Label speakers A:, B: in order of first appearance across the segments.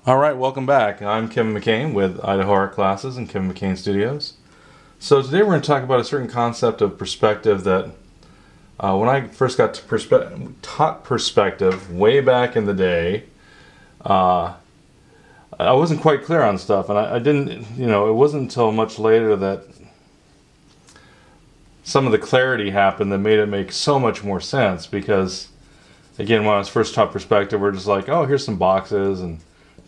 A: All right, welcome back. I'm Kevin McCain with Idaho Art Classes and Kevin McCain Studios. So today we're going to talk about a certain concept of perspective that when I first got to taught perspective way back in the day, I wasn't quite clear on stuff, and I didn't, it wasn't until much later that some of the clarity happened that made it make so much more sense. Because again, when I was first taught perspective, we're just like, oh, here's some boxes, and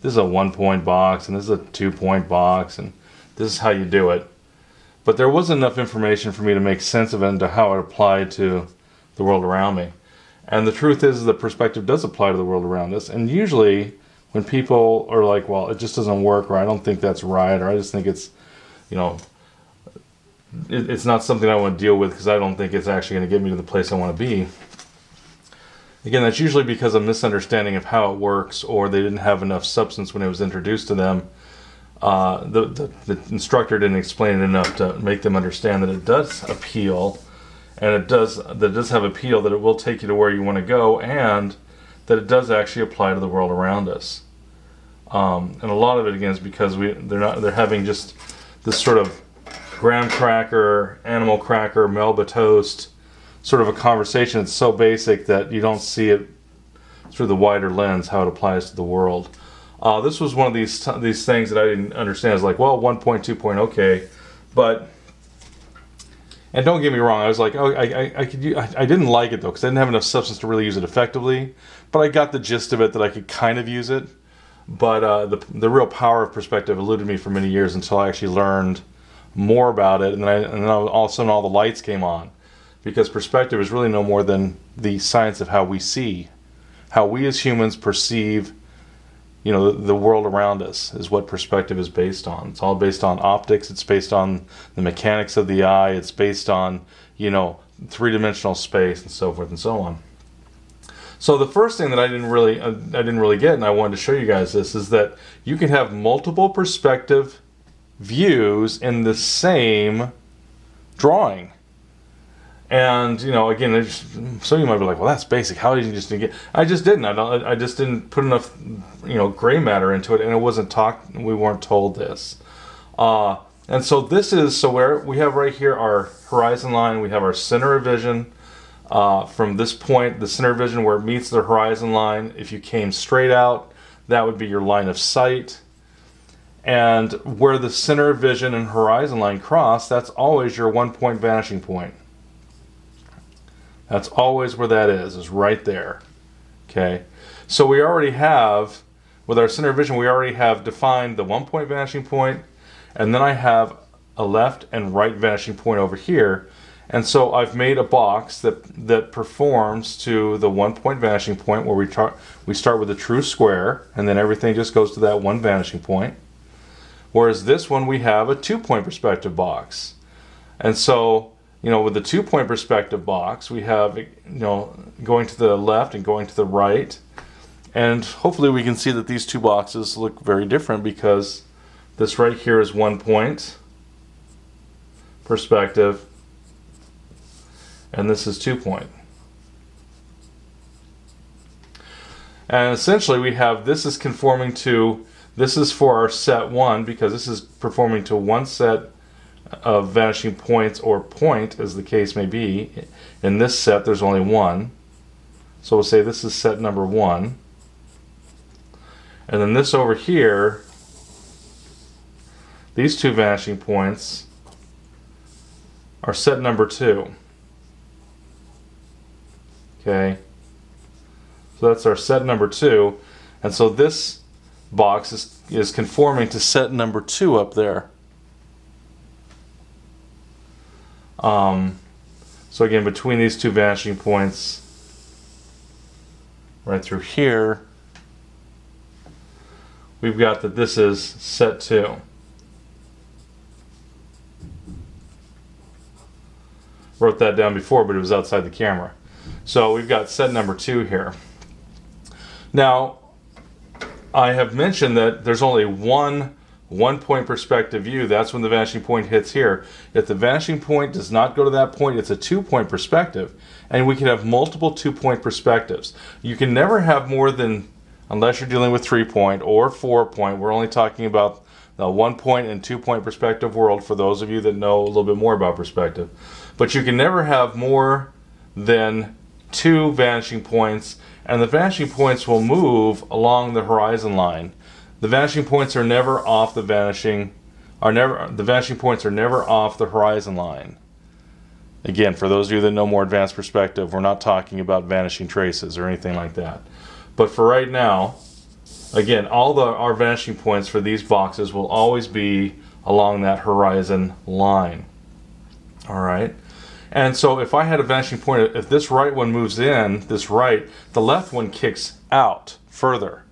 A: this is a 1-point box, and this is a 2-point box, and this is how you do it. But there wasn't enough information for me to make sense of it and to how it applied to the world around me. And the truth is that perspective does apply to the world around us. And usually when people are like, well, it just doesn't work, or I don't think that's right, or I just think it's, it's not something I want to deal with because I don't think it's actually going to get me to the place I want to be. Again, that's usually because of misunderstanding of how it works, or they didn't have enough substance when it was introduced to them. The instructor didn't explain it enough to make them understand that it does appeal, and that it does have appeal, that it will take you to where you want to go, and that it does actually apply to the world around us. And a lot of it, again, is because they're having just this sort of graham cracker, animal cracker, Melba toast sort of a conversation. It's so basic that you don't see it through the wider lens, how it applies to the world. This was one of these things that I didn't understand. It's like, well, 1 point, 2 point, okay, but, and don't get me wrong, I was like, oh, I didn't like it though, because I didn't have enough substance to really use it effectively, but I got the gist of it, that I could kind of use it. But the real power of perspective eluded me for many years until I actually learned more about it, and then all of a sudden all the lights came on. Because perspective is really no more than the science of how we see, how we as humans perceive, the world around us is what perspective is based on. It's all based on optics. It's based on the mechanics of the eye. It's based on, three-dimensional space and so forth and so on. So the first thing that I didn't really get, and I wanted to show you guys this, is that you can have multiple perspective views in the same drawing. And again, some of you might be like, well, that's basic. How did you just get? I just didn't. I just didn't put enough gray matter into it, and it wasn't taught. We weren't told this. And so this is where we have right here our horizon line. We have our center of vision. From this point, the center of vision where it meets the horizon line. If you came straight out, that would be your line of sight. And where the center of vision and horizon line cross, that's always your 1-point vanishing point. That's always where that is right there. Okay, so we already have, with our center of vision, we already have defined the 1-point vanishing point, and then I have a left and right vanishing point over here. And so I've made a box that performs to the 1-point vanishing point, where we start with a true square, and then everything just goes to that one vanishing point. Whereas this one, we have a 2-point perspective box. And so, with the 2-point perspective box, we have, going to the left and going to the right. And hopefully we can see that these two boxes look very different, because this right here is 1-point perspective, and this is 2-point. And essentially we have, this is for our set 1, because this is performing to one set of vanishing points, or point as the case may be. In this set there's only one, so we'll say this is set number 1, and then this over here, these two vanishing points are set number 2. Okay, so that's our set number 2, and so this box is conforming to set number 2 up there. So again, between these two vanishing points, right through here, we've got that this is set 2. Wrote that down before, but it was outside the camera. So we've got set number 2 here. Now, I have mentioned that there's only one 1 point perspective view, that's when the vanishing point hits here. If the vanishing point does not go to that point, it's a 2 point perspective. And we can have multiple 2 point perspectives. You can never have more than, unless you're dealing with 3 point or 4 point, we're only talking about the 1 point and 2 point perspective world for those of you that know a little bit more about perspective. But you can never have more than 2 vanishing points, and the vanishing points will move along the horizon line. The vanishing points are never off the vanishing points are never off the horizon line. Again, for those of you that know more advanced perspective, we're not talking about vanishing traces or anything like that. But for right now, again, our vanishing points for these boxes will always be along that horizon line. All right. And so if I had a vanishing point, if this right one moves in, the left one kicks out further.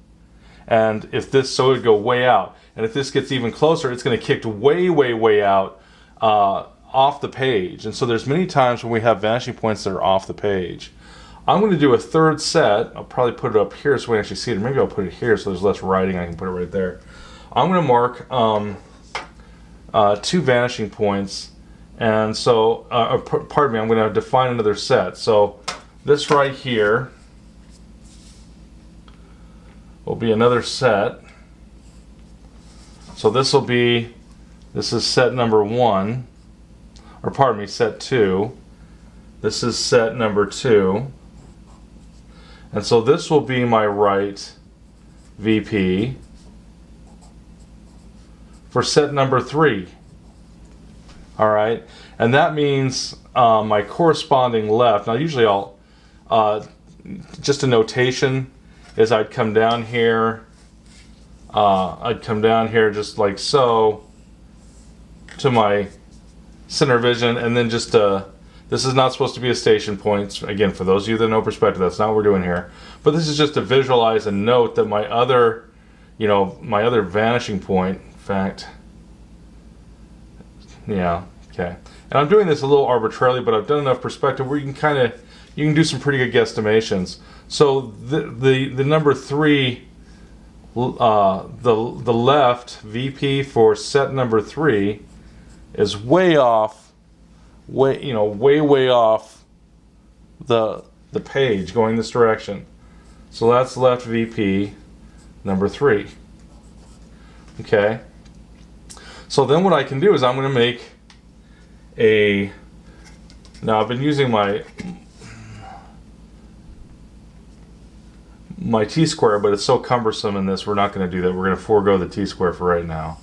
A: And if this, so it would go way out. And if this gets even closer, it's going to kick way, way, way out off the page. And so there's many times when we have vanishing points that are off the page. I'm going to do a third set. I'll probably put it up here so we can actually see it. Or maybe I'll put it here so there's less writing. I can put it right there. I'm going to mark 2 vanishing points. And so, pardon me, I'm going to define another set. So this right here will be another set. So this is set number 1, or pardon me, set 2. This is set number 2. And so this will be my right VP for set number 3. All right, and that means my corresponding left. Now usually I'll, just a notation is I'd come down here just like so to my center vision, and then just this is not supposed to be a station point. Again, for those of you that know perspective, that's not what we're doing here. But this is just to visualize and note that my other vanishing point, in fact, yeah, okay. And I'm doing this a little arbitrarily, but I've done enough perspective where you can do some pretty good guesstimations. So the number 3, the left VP for set number 3 is way off, way off the page going this direction. So that's left VP number 3. Okay. So then what I can do is I'm going to make now I've been using my t-square, but it's so cumbersome in this, we're not going to do that. We're going to forego the t-square for right now.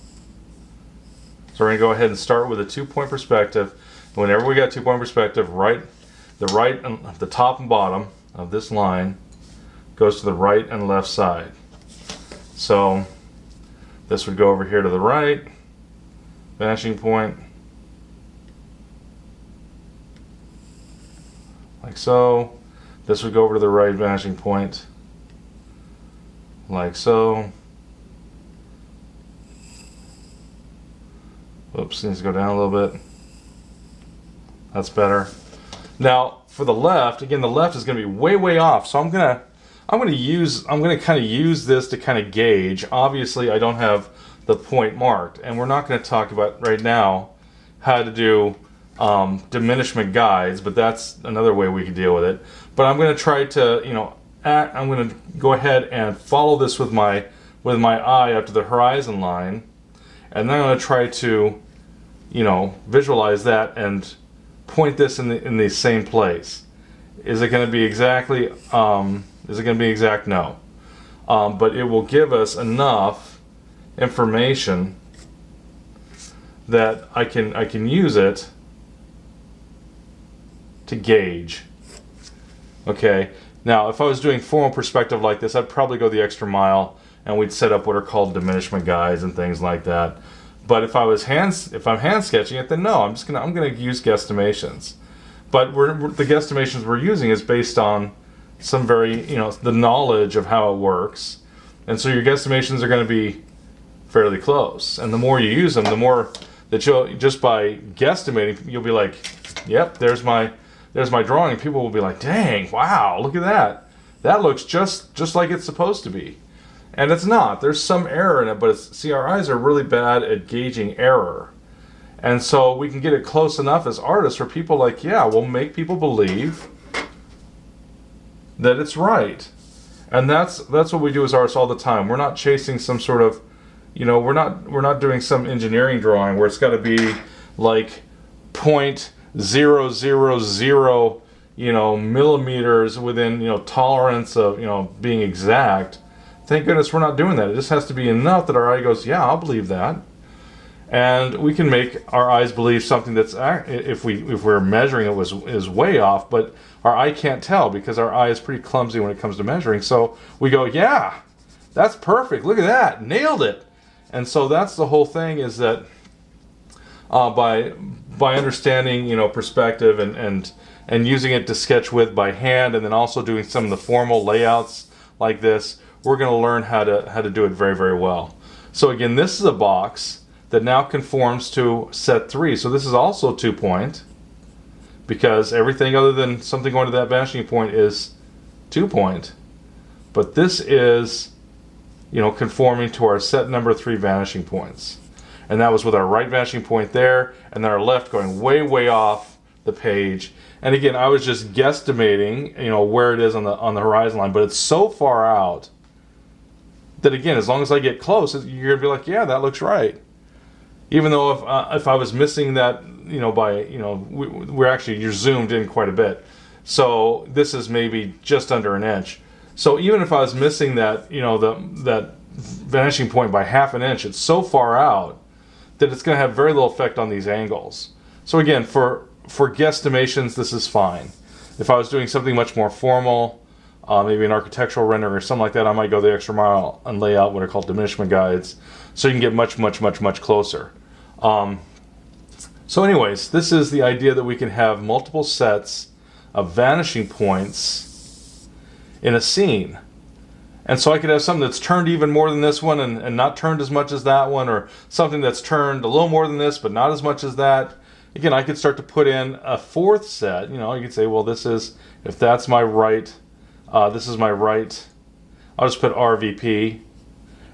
A: So we're going to go ahead and start with a 2 point perspective. Whenever we got 2 point perspective, the top and bottom of this line goes to the right and left side. So this would go over here to the right, vanishing point, like so. This would go over to the right vanishing point, like so. Oops, needs to go down a little bit. That's better. Now for the left, again, the left is going to be way, way off. So I'm going to kind of use this to kind of gauge. Obviously, I don't have the point marked, and we're not going to talk about right now how to do diminishment guides, but that's another way we can deal with it. But I'm going to try to, I'm going to go ahead and follow this with my eye up to the horizon line, and then I'm going to try to, visualize that and point this in the same place. Is it going to be exactly? Is it going to be exact? No, but it will give us enough information that I can use it to gauge. Okay. Now, if I was doing formal perspective like this, I'd probably go the extra mile, and we'd set up what are called diminishment guides and things like that. But if I'm hand sketching it, then no, I'm gonna use guesstimations. But the guesstimations we're using is based on some very, the knowledge of how it works, and so your guesstimations are going to be fairly close. And the more you use them, the more that you'll, just by guesstimating, you'll be like, yep, there's my drawing, and people will be like, dang, wow, look at that. That looks just like it's supposed to be. And it's not. There's some error in it, but see, our eyes are really bad at gauging error. And so we can get it close enough as artists for people like, yeah, we'll make people believe that it's right. And that's what we do as artists all the time. We're not chasing some sort of, we're not doing some engineering drawing where it's got to be like 0.000, millimeters within, tolerance of, being exact. Thank goodness we're not doing that. It just has to be enough that our eye goes, yeah, I'll believe that. And we can make our eyes believe something that's, if we're measuring it is way off, but our eye can't tell because our eye is pretty clumsy when it comes to measuring. So we go, yeah, that's perfect. Look at that, nailed it. And so that's the whole thing, is that by understanding, perspective and using it to sketch with by hand, and then also doing some of the formal layouts like this, we're going to learn how to do it very, very well. So again, this is a box that now conforms to set 3. So this is also 2-point, because everything other than something going to that vanishing point is 2-point. But this is, conforming to our set number 3 vanishing points. And that was with our right vanishing point there, and then our left going way, way off the page. And again, I was just guesstimating, where it is on the horizon line, but it's so far out that, again, as long as I get close, you're gonna be like, yeah, that looks right. Even though if I was missing that, you're zoomed in quite a bit. So this is maybe just under an inch. So even if I was missing that, that vanishing point by half an inch, it's so far out that it's going to have very little effect on these angles. So again, for guesstimations, this is fine. If I was doing something much more formal, maybe an architectural rendering or something like that, I might go the extra mile and lay out what are called diminishment guides, so you can get much, much, much, much closer. So anyways, this is the idea that we can have multiple sets of vanishing points in a scene. And so I could have something that's turned even more than this one and not turned as much as that one, or something that's turned a little more than this but not as much as that. Again, I could start to put in a 4th set. You could say, well, this is, if that's my right, this is my right, I'll just put RVP,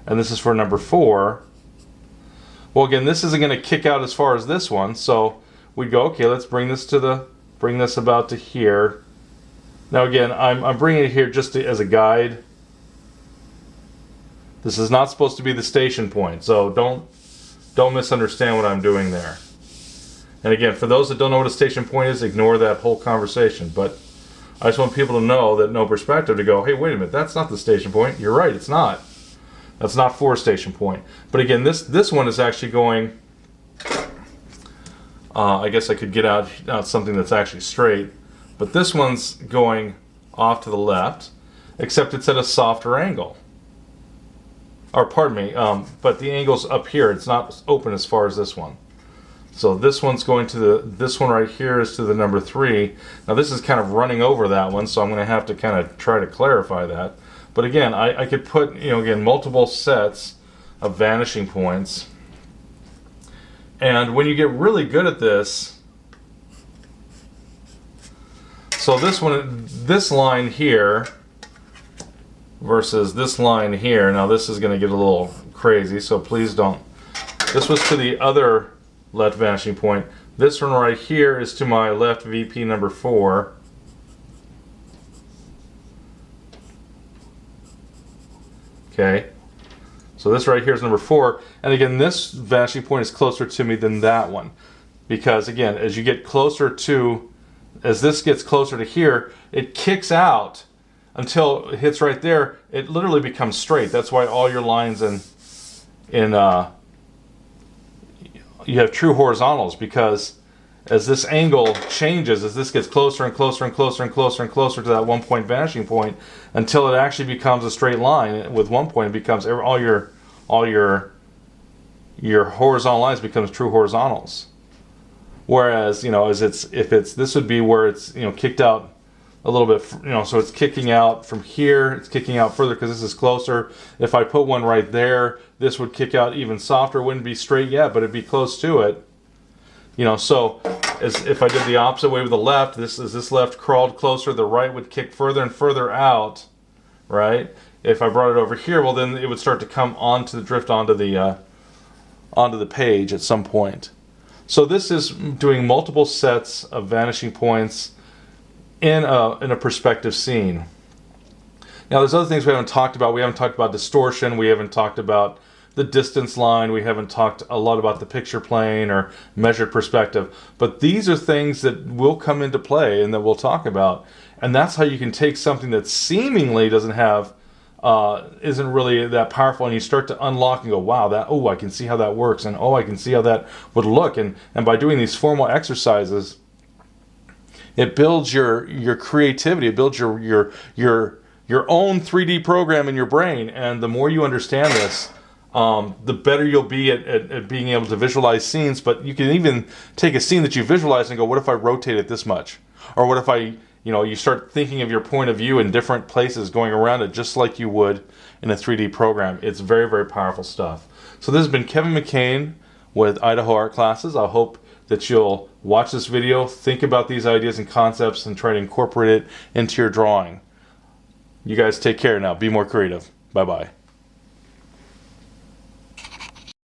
A: and this is for number 4. Well, again, this isn't going to kick out as far as this one, so we'd go, okay, let's bring this about to here. Now again, I'm bringing it here just as a guide. This is not supposed to be the station point, so don't misunderstand what I'm doing there. And again, for those that don't know what a station point is, ignore that whole conversation. But I just want people to know that know perspective to go, hey, wait a minute, that's not the station point. You're right, it's not. That's not for a station point. But again, this one is actually going, I guess I could get out something that's actually straight, but this one's going off to the left, except it's at a softer angle. Or pardon me, but the angle's up here. It's not open as far as this one. So this one's going to this one right here is to the number 3. Now this is kind of running over that one, so I'm going to have to kind of try to clarify that. But again, I could put, again, multiple sets of vanishing points. And when you get really good at this, so this line here versus this line here, now this is going to get a little crazy, so please don't. This was to the other left vanishing point. This one right here is to my left VP number 4. Okay, so this right here is number 4, and again, this vanishing point is closer to me than that one, because again, as this gets closer to here, it kicks out until it hits right there. It literally becomes straight. That's why all your lines you have true horizontals, because as this angle changes, as this gets closer and closer and closer and closer and closer to that 1-point vanishing point, until it actually becomes a straight line. With 1 point, it becomes all your horizontal lines becomes true horizontals. Whereas this would be where it's kicked out a little bit, so it's kicking out from here. It's kicking out further because this is closer. If I put one right there, this would kick out even softer. It wouldn't be straight yet, but it'd be close to it. So as if I did the opposite way with the left, this left crawled closer, the right would kick further and further out, right? If I brought it over here, well, then it would start to come onto the drift onto the page at some point. So this is doing multiple sets of vanishing points in a perspective scene. Now, there's other things we haven't talked about. We haven't talked about distortion. We haven't talked about the distance line. We haven't talked a lot about the picture plane or measured perspective. But these are things that will come into play and that we'll talk about. And that's how you can take something that seemingly doesn't have, isn't really that powerful, and you start to unlock and go, wow, that, oh, I can see how that works, and oh, I can see how that would look. And by doing these formal exercises, it builds your creativity. It builds your own 3D program in your brain. And the more you understand this, the better you'll be at being able to visualize scenes. But you can even take a scene that you visualize and go, what if I rotate it this much? Or what if I, you start thinking of your point of view in different places going around it, just like you would in a 3D program. It's very, very powerful stuff. So this has been Kevin McCain with Idaho Art Classes. I hope that you'll watch this video, think about these ideas and concepts, and try to incorporate it into your drawing. You guys take care now. Be more creative. Bye-bye.